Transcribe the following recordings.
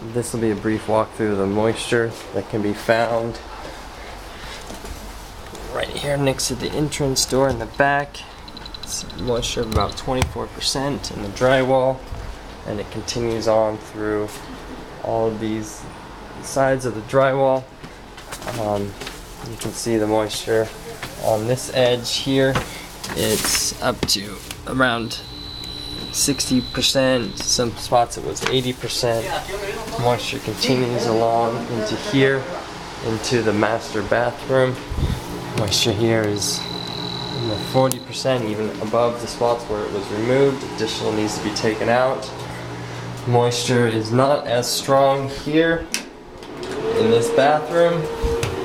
This will be a brief walkthrough of the moisture that can be found right here next to the entrance door in the back. It's moisture of about 24% in the drywall, and it continues on through all of these sides of the drywall. You can see the moisture on this edge here. It's up to around 60%, some spots it was 80%. Moisture continues along into here, into the master bathroom. Moisture here is in the 40%, even above the spots where it was removed. Additional needs to be taken out. Moisture is not as strong here in this bathroom.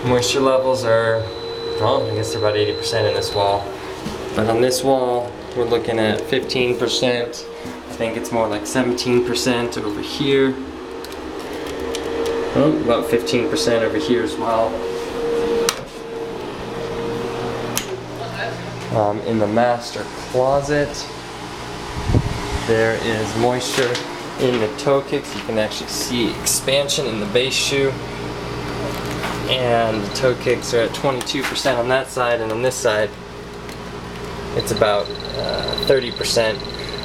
Moisture levels are, well, I guess they're about 80% in this wall. But on this wall, we're looking at 15%. I think it's more like 17% over here. Oh, about 15% over here as well. In the master closet, there is moisture in the toe kicks. You can actually see expansion in the base shoe. And the toe kicks are at 22% on that side, and on this side, it's about 30%.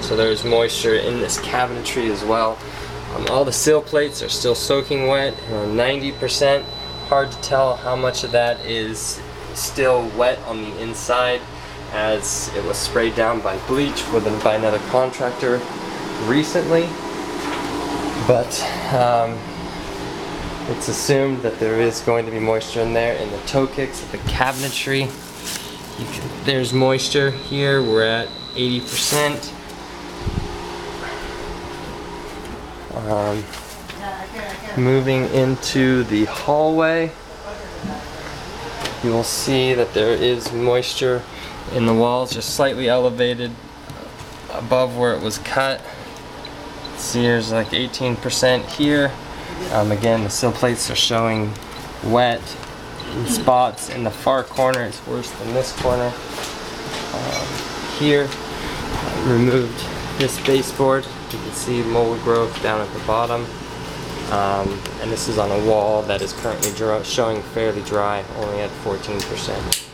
So there's moisture in this cabinetry as well. All the sill plates are still soaking wet, 90%. Hard to tell how much of that is still wet on the inside, as it was sprayed down by bleach by another contractor recently. But it's assumed that there is going to be moisture in there. In the toe kicks of the cabinetry, there's moisture here. We're at 80%. Moving into the hallway, you will see that there is moisture in the walls, just slightly elevated above where it was cut. See, there's like 18% here. Again, the sill plates are showing wet in spots. In the far corner, it's worse than this corner. Here, removed this baseboard. You can see mold growth down at the bottom. And this is on a wall that is currently showing fairly dry, only at 14%.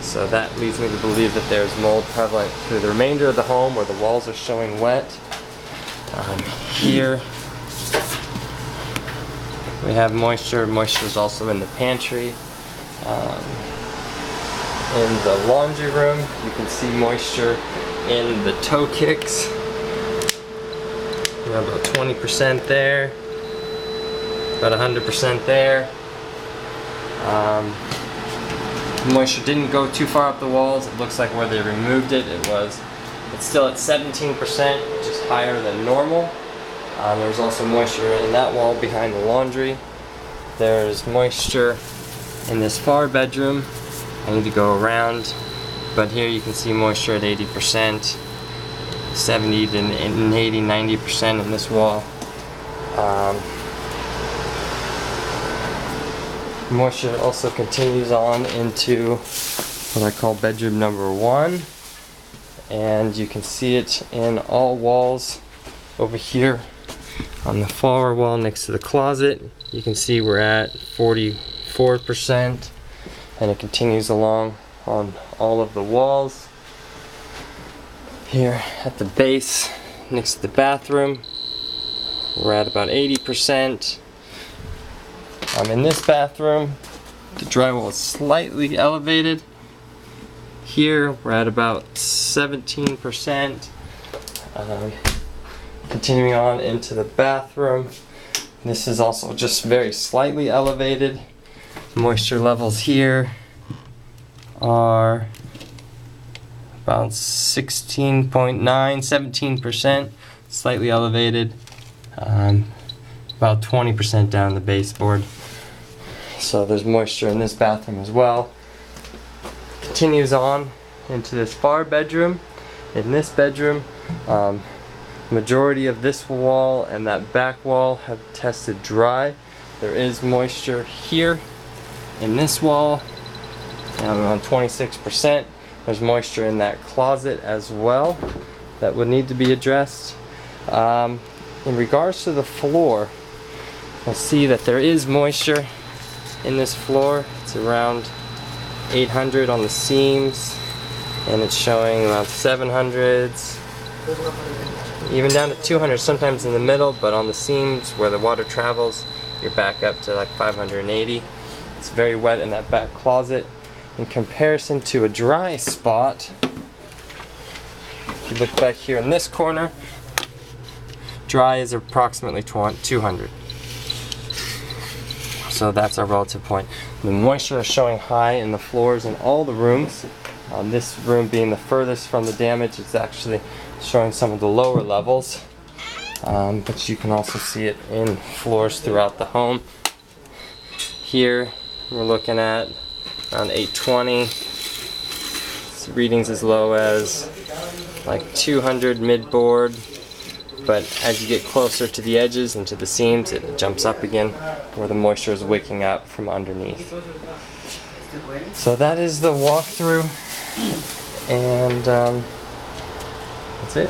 So that leads me to believe that there's mold prevalent through the remainder of the home where the walls are showing wet. Here we have moisture. Moisture is also in the pantry. In the laundry room, you can see moisture in the toe kicks. We have about 20% there, about 100% there. Moisture didn't go too far up the walls. It looks like where they removed it, it's still at 17%, which is higher than normal. There's also moisture in that wall behind the laundry. There's moisture in this far bedroom. I need to go around, but here you can see moisture at 80%, 70 to 80, 90% in this wall. Moisture also continues on into what I call bedroom number 1, and you can see it in all walls over here. On the far wall next to the closet, you can see we're at 44%, and it continues along on all of the walls. Here at the base next to the bathroom, we're at about 80%. In this bathroom, the drywall is slightly elevated. Here we're at about 17%. Continuing on into the bathroom, this is also just very slightly elevated. Moisture levels here are about 16.9, 17%, slightly elevated. About 20% down the baseboard. So there's moisture in this bathroom as well. Continues on into this far bedroom. In this bedroom, majority of this wall and that back wall have tested dry. There is moisture here in this wall, around 26%. There's moisture in that closet as well that would need to be addressed. In regards to the floor, You'll see that there is moisture in this floor. It's around 800 on the seams, and it's showing around 700s, even down to 200 sometimes in the middle, but on the seams where the water travels, you're back up to like 580. It's very wet in that back closet. In comparison to a dry spot, if you look back here in this corner, dry is approximately 200. So that's our relative point. The moisture is showing high in the floors in all the rooms. This room being the furthest from the damage, it's actually showing some of the lower levels. But you can also see it in floors throughout the home. Here we're looking at around 820. It's readings as low as like 200 mid-board. But as you get closer to the edges and to the seams, it jumps up again where the moisture is waking up from underneath. So that is the walkthrough, and that's it.